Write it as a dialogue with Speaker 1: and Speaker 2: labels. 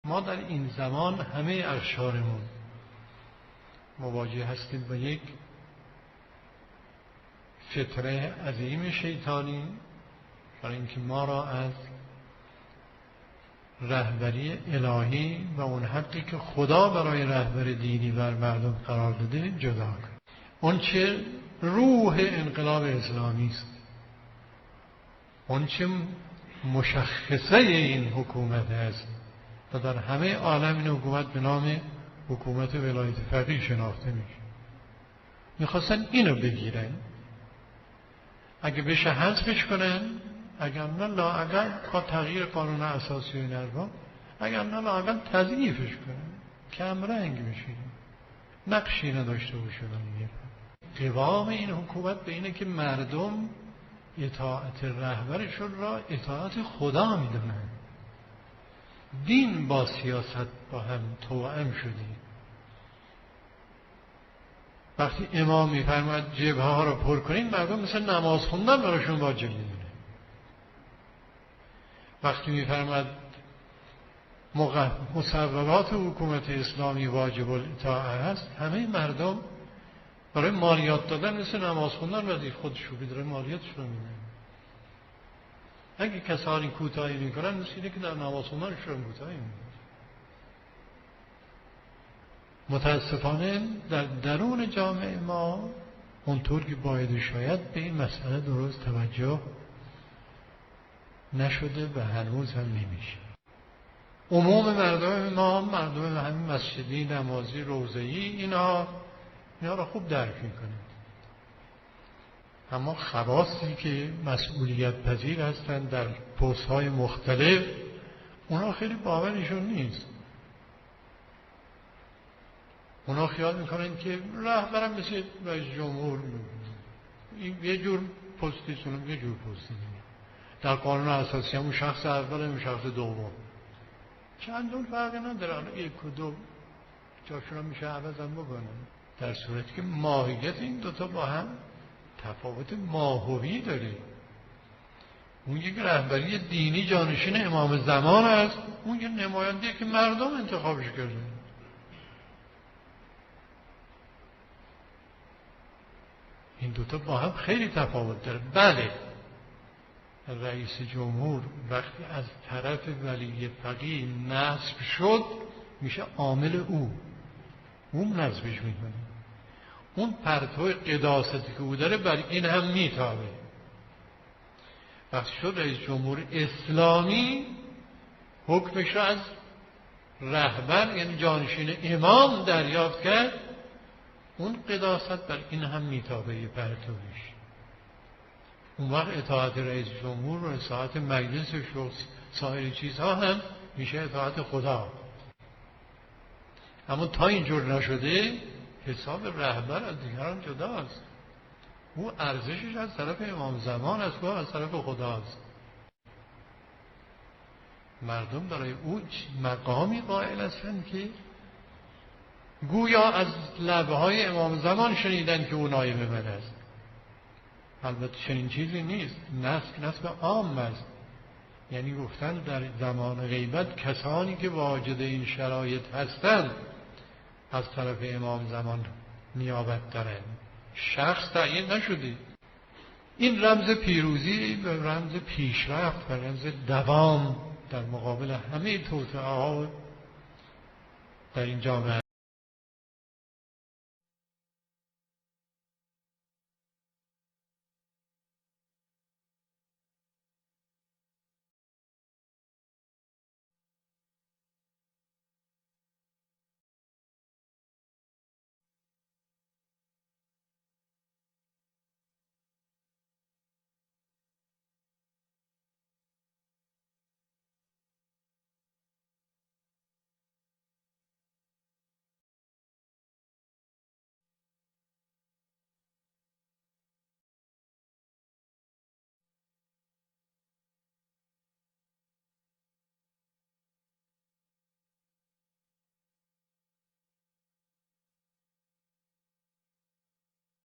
Speaker 1: ما در این زمان همه اقشارمون مواجه هستیم با یک فتنه عظیم شیطانی برای اینکه ما را از رهبری الهی و اون حقی که خدا برای رهبر دینی بر مردم قرار داده جدا کنه. اون چه روح انقلاب اسلامی است، اون چه مشخصه این حکومت است و در همه عالم این حکومت به نام حکومت ولایت فقیه شناخته میشه. میخواستن اینو بگیرن، اگه بشه حذفش کنن، اگر نه لااقل با تغییر قانون اساسی و این حرفا، اگر نه لااقل تضعیفش کنن، کم رنگ بشه، نقشی نداشته باشه. قوام این حکومت به اینه که مردم اطاعت رهبرشون را اطاعت خدا میدونن. دین با سیاست با هم توأم شده. وقتی امام میفرماید جبهه ها رو پر کنین، مردم مثل نماز خوندن براشون واجب میدونه. وقتی میفرماید مصوبات حکومت اسلامی واجب الاطاعه هست، همه مردم برای مالیات دادن مثل نماز خوندن وظیفه خودشو بداره، مالیاتش رو میدن. اگه کسانی کوتاهی میکنن مثل اینه که در نماز خوندنش رو کوتاهی میکنن. متاسفانه در درون جامعه ما اونطور که باید شاید به این مسئله درست توجه نشده و هنوز هم نمیشه. عموم مردم ما، مردم همین مسجدی، نمازی، روزه‌ای، اینا را خوب درک میکنه. اما خواصی که مسئولیت پذیر هستند در پست‌های مختلف، اونا خیلی باورشون نیست. اونا خیال میکنن که رهبرم مثل رئیس جمهور یه جور پستیشون، یه جور پستی. در قانون اساسی همون شخص اول، همون شخص دوم، چندون فرقی نداره. یک و دو جاشون هم میشه عوض هم بکنن، در صورتی که ماهیت این دوتا با هم تفاوت ماهوی داره. اون یک رهبری دینی جانشین امام زمان است، اون یک نماینده‌ای که مردم انتخابش کردن. این دوتا با هم خیلی تفاوت داره. بله، رئیس جمهور وقتی از طرف ولی فقیه نصب شد میشه عامل اون نصبش میکنه. اون پرتو قداستی که او داره بر این هم میتابه. وقتی شد رئیس جمهور اسلامی، حکمش را از رهبر یعنی جانشین امام دریافت کرد، اون قداست بر این هم میتابه پرتوش. اون وقت اطاعت رئیس جمهور و اطاعت مجلس و سایر چیزها هم میشه اطاعت خدا. اما تا اینجور نشده حساب رهبر از دیگران جداست. او ارزشش از طرف امام زمان است و از طرف خداست. مردم برای او مقامی قائل هستند که گویا از لبهای امام زمان شنیدن که او نایب من است. البته چنین چیزی نیست. نسب عام است. یعنی گفتن در زمان غیبت کسانی که واجد این شرایط هستند از طرف امام زمان نیابت دارند. شخص تعیین نشده. این رمز پیروزی و رمز پیشرفت و رمز دوام در مقابل همه توطئه‌ها در این جامعه